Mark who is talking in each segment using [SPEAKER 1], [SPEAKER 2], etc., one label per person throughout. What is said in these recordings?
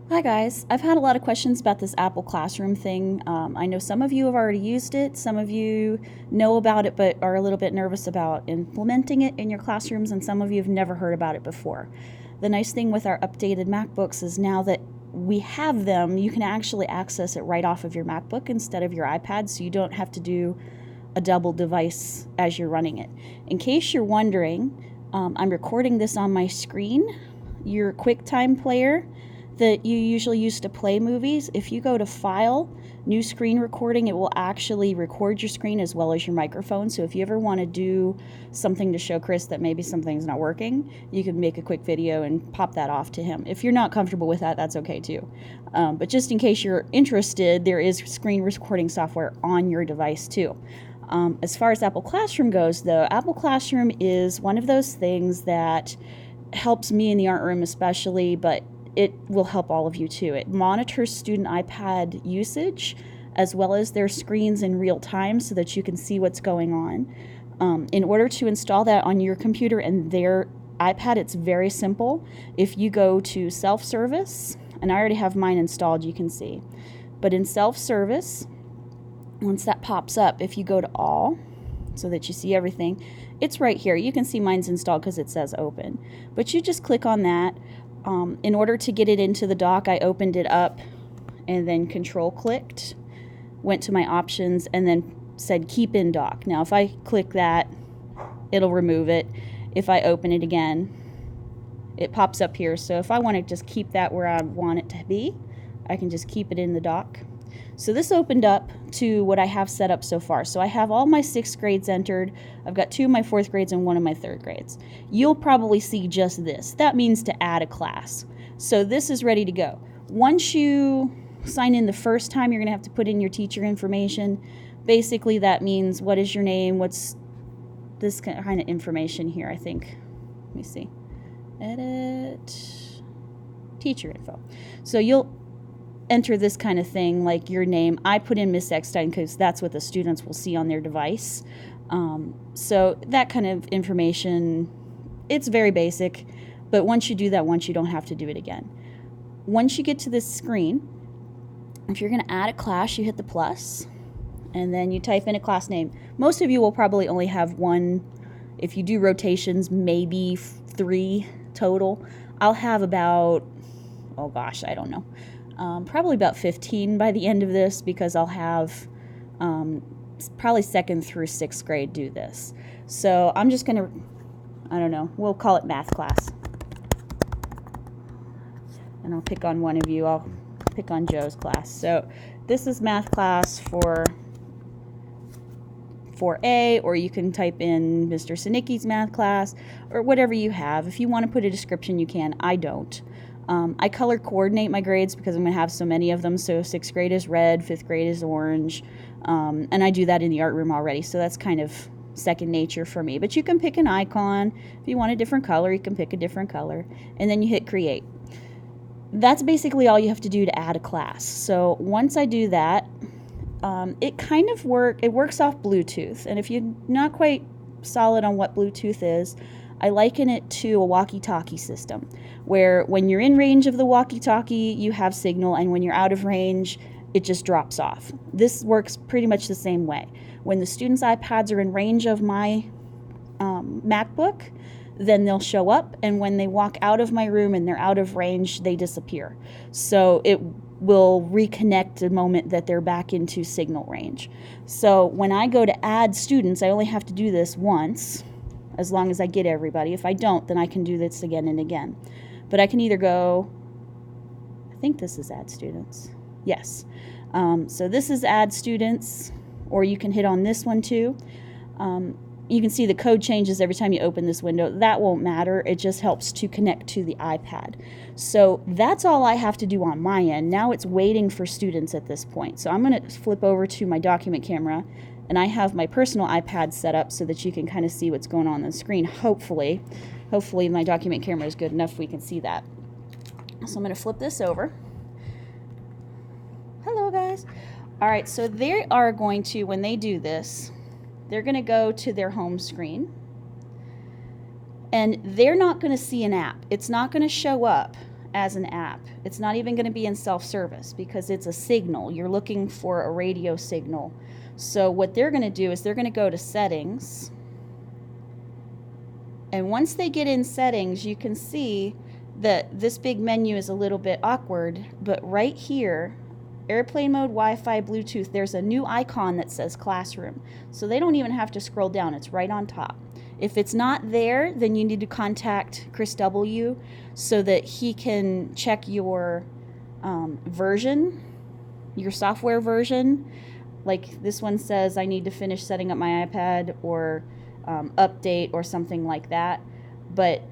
[SPEAKER 1] Hi guys, I've had a lot of questions about this Apple Classroom thing. I know some of you have already used it, some of you know about it but are a little bit nervous about implementing it in your classrooms, and some of you have never heard about it before. The nice thing with our updated MacBooks is now that we have them, you can actually access it right off of your MacBook instead of your iPad, so you don't have to do a double device as you're running it. In case you're wondering, I'm recording this on my screen. Your QuickTime player that you usually use to play movies, if you go to File, New Screen Recording, it will actually record your screen as well as your microphone. So if you ever want to do something to show Chris that maybe something's not working, you can make a quick video and pop that off to him. If you're not comfortable with that, that's okay too. But just in case you're interested, there is screen recording software on your device too. As far as Apple Classroom goes, though, Apple Classroom is one of those things that helps me in the art room especially, but it will help all of you too. It monitors student iPad usage as well as their screens in real time so that you can see what's going on. In order to install that on your computer and their iPad, it's very simple. If you go to self-service, and I already have mine installed, you can see. But in self-service, once that pops up, if you go to all, so that you see everything, it's right here. You can see mine's installed because it says open. But you just click on that. In order to get it into the dock, I opened it up and then control clicked, went to my options, and then said keep in dock. Now if I click that, it'll remove it. If I open it again, it pops up here. So if I want to just keep that where I want it to be, I can just keep it in the dock. So this opened up to what I have set up so far. So I have all my 6th grades entered. I've got 2 of my 4th grades and 1 of my 3rd grades. You'll probably see just this. That means to add a class. So this is ready to go. Once you sign in the first time, you're going to have to put in your teacher information. Basically, that means what is your name, what's this kind of information here, I think. Let me see. Edit. Teacher info. So you'll enter this kind of thing, like your name. I put in Miss Eckstein because that's what the students will see on their device. So that kind of information, it's very basic, but once you do that once, you don't have to do it again. Once you get to this screen, if you're going to add a class, you hit the plus, and then you type in a class name. Most of you will probably only have one. If you do rotations, maybe 3 total. I'll have about, oh gosh, I don't know. Probably about 15 by the end of this, because I'll have probably 2nd through 6th grade do this. So I'm just going to, I don't know, we'll call it math class. And I'll pick on one of you. I'll pick on Joe's class. So this is math class for 4A, or you can type in Mr. Sinicki's math class, or whatever you have. If you want to put a description, you can. I don't. I color coordinate my grades because I'm going to have so many of them. So 6th grade is red, 5th grade is orange, and I do that in the art room already. So that's kind of second nature for me. But you can pick an icon. If you want a different color, you can pick a different color, and then you hit create. That's basically all you have to do to add a class. So once I do that, it works off Bluetooth. And if you're not quite solid on what Bluetooth is, I liken it to a walkie-talkie system, where when you're in range of the walkie-talkie, you have signal, and when you're out of range, it just drops off. This works pretty much the same way. When the students' iPads are in range of my MacBook, then they'll show up, and when they walk out of my room and they're out of range, they disappear. So it will reconnect the moment that they're back into signal range. So when I go to add students, I only have to do this once, as long as I get everybody. If I don't, then I can do this again and again. But I can either go, I think this is add students. Yes. So this is add students, or you can hit on this one too. You can see the code changes every time you open this window. That won't matter. It just helps to connect to the iPad. So that's all I have to do on my end. Now it's waiting for students at this point. So I'm going to flip over to my document camera, and I have my personal iPad set up so that you can kind of see what's going on the screen, hopefully. Hopefully my document camera is good enough we can see that. So I'm going to flip this over. Hello, guys. All right, so they are going to, when they do this, they're going to go to their home screen, and they're not going to see an app. It's not going to show up as an app. It's not even going to be in self-service because it's a signal. You're looking for a radio signal. So what they're going to do is they're going to go to settings. And once they get in settings, you can see that this big menu is a little bit awkward, but right here, airplane mode, Wi-Fi, Bluetooth, there's a new icon that says classroom. So they don't even have to scroll down, it's right on top. If it's not there, then you need to contact Chris W. so that he can check your version, your software version. Like this one says, I need to finish setting up my iPad, or update or something like that. But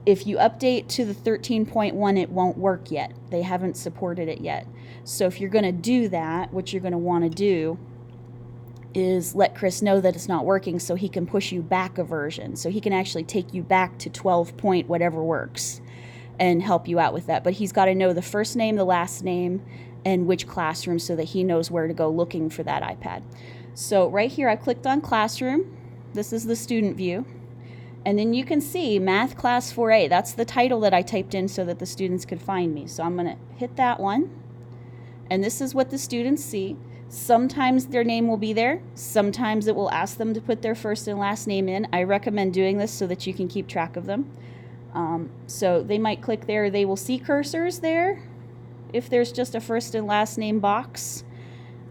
[SPEAKER 1] if you update to the 13.1, it won't work yet. They haven't supported it yet. So if you're going to do that, what you're going to want to do is let Chris know that it's not working so he can push you back a version. So he can actually take you back to 12 point whatever works and help you out with that. But he's got to know the first name, the last name, and which classroom so that he knows where to go looking for that iPad. So right here I clicked on classroom. This is the student view. And then you can see Math Class 4A. That's the title that I typed in so that the students could find me. So I'm going to hit that one. And this is what the students see. Sometimes their name will be there. Sometimes it will ask them to put their first and last name in. I recommend doing this so that you can keep track of them. So they might click there. They will see cursors there if there's just a first and last name box.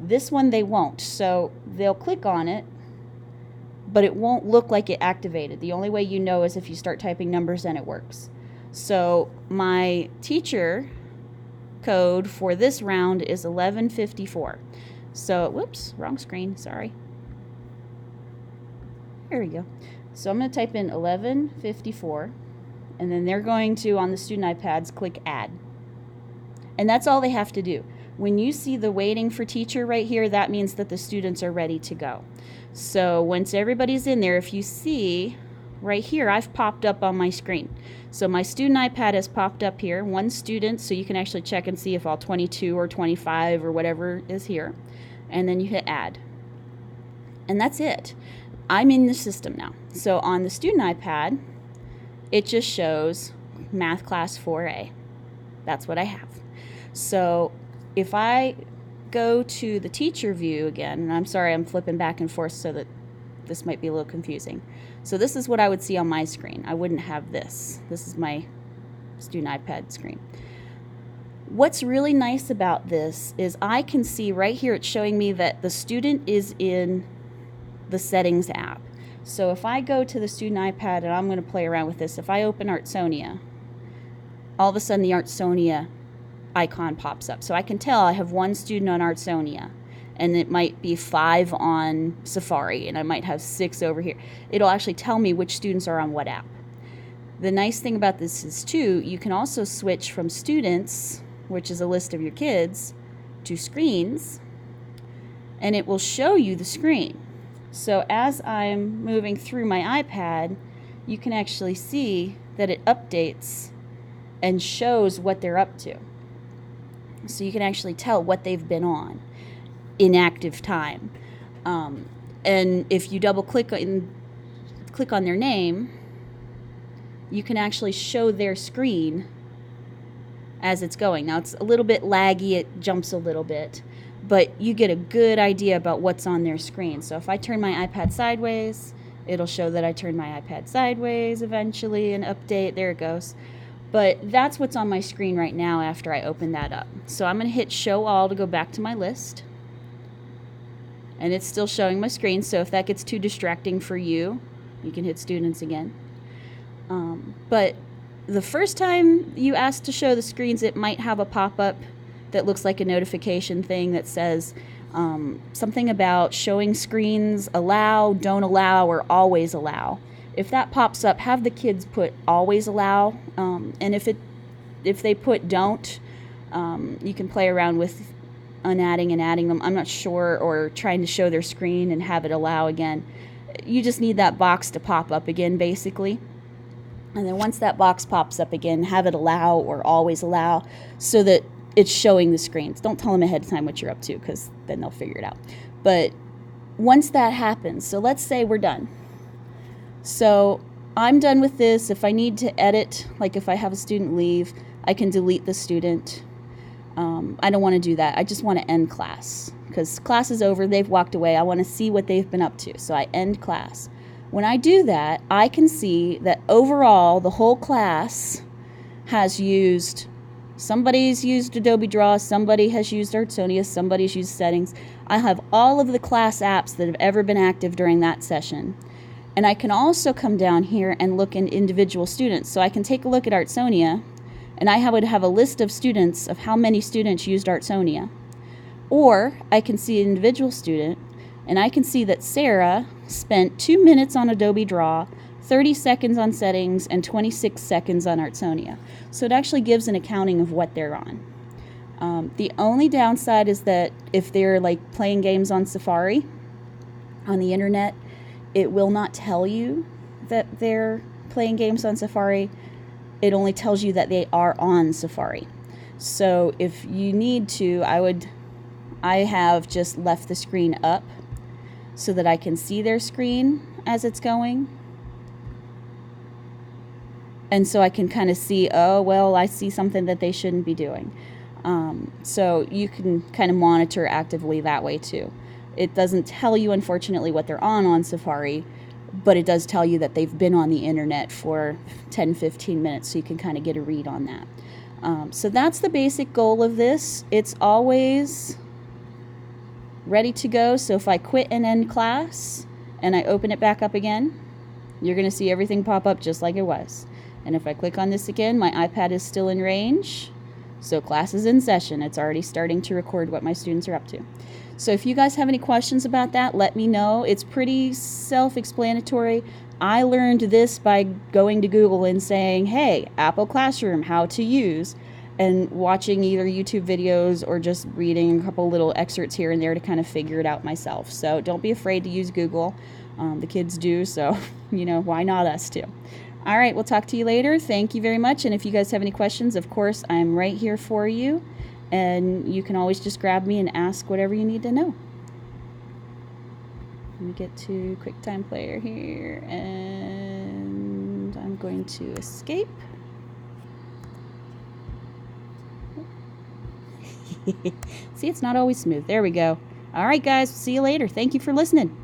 [SPEAKER 1] This one they won't. So they'll click on it, but it won't look like it activated. The only way you know is if you start typing numbers and it works. So my teacher code for this round is 1154. So, whoops, wrong screen, sorry. There we go. So I'm going to type in 1154, and then they're going to, on the student iPads, click add. And that's all they have to do. When you see the waiting for teacher right here, that means that the students are ready to go. So once everybody's in there, if you see right here, I've popped up on my screen. So my student iPad has popped up here, one student, so you can actually check and see if all 22 or 25 or whatever is here. And then you hit add. And that's it. I'm in the system now. So on the student iPad, it just shows Math Class 4A. That's what I have. So if I go to the teacher view again, and I'm sorry I'm flipping back and forth so that this might be a little confusing. So this is what I would see on my screen. I wouldn't have this. This is my student iPad screen. What's really nice about this is I can see right here, it's showing me that the student is in the settings app. So if I go to the student iPad, and I'm going to play around with this, if I open Artsonia, all of a sudden the Artsonia icon pops up. So I can tell I have one student on Artsonia, and it might be 5 on Safari, and I might have 6 over here. It'll actually tell me which students are on what app. The nice thing about this is, too, you can also switch from students, which is a list of your kids, to screens, and it will show you the screen. So as I'm moving through my iPad, you can actually see that it updates and shows what they're up to. So you can actually tell what they've been on in active time. And if you double click on their name, you can actually show their screen as it's going. Now it's a little bit laggy, it jumps a little bit, but you get a good idea about what's on their screen. So if I turn my iPad sideways, it'll show that I turned my iPad sideways eventually and update. There it goes. But that's what's on my screen right now after I open that up. So I'm going to hit show all to go back to my list. And it's still showing my screen, so if that gets too distracting for you, you can hit students again. But the first time you ask to show the screens, it might have a pop-up that looks like a notification thing that says something about showing screens, allow, don't allow, or always allow. If that pops up, have the kids put always allow, and if they put don't, you can play around with unadding and adding them. I'm not sure, or trying to show their screen and have it allow again. You just need that box to pop up again, basically. And then once that box pops up again, have it allow or always allow so that it's showing the screens. Don't tell them ahead of time what you're up to, because then they'll figure it out. But once that happens, so let's say we're done. So I'm done with this. If I need to edit, like if I have a student leave, I can delete the student. I don't want to do that. I just want to end class because class is over. They've walked away. I want to see what they've been up to. So I end class. When I do that, I can see that overall the whole class has used, somebody's used Adobe Draw, somebody has used Artsonia, somebody's used Settings. I have all of the class apps that have ever been active during that session. And I can also come down here and look in individual students. So I can take a look at Artsonia, and I would have a list of students of how many students used Artsonia. Or I can see an individual student, and I can see that Sarah spent 2 minutes on Adobe Draw, 30 seconds on Settings, and 26 seconds on Artsonia. So it actually gives an accounting of what they're on. The only downside is that if they're like playing games on Safari, on the internet, it will not tell you that they're playing games on Safari. It only tells you that they are on Safari. So if you need to, I have just left the screen up so that I can see their screen as it's going. And so I can kind of see, oh, well, I see something that they shouldn't be doing. So you can kind of monitor actively that way too. It doesn't tell you, unfortunately, what they're on Safari, but it does tell you that they've been on the internet for 10, 15 minutes, so you can kind of get a read on that. So that's the basic goal of this. It's always ready to go. So if I quit and end class and I open it back up again, you're going to see everything pop up just like it was. And if I click on this again, my iPad is still in range. So class is in session. It's already starting to record what my students are up to. So if you guys have any questions about that, let me know. It's pretty self-explanatory. I learned this by going to Google and saying, hey, Apple Classroom, how to use, and watching either YouTube videos or just reading a couple little excerpts here and there to kind of figure it out myself. So don't be afraid to use Google. The kids do, so why not us too? All right, we'll talk to you later. Thank you very much. And if you guys have any questions, of course, I'm right here for you. And you can always just grab me and ask whatever you need to know. Let me get to QuickTime Player here, and I'm going to escape. See, it's not always smooth. There we go. All right, guys, see you later. Thank you for listening.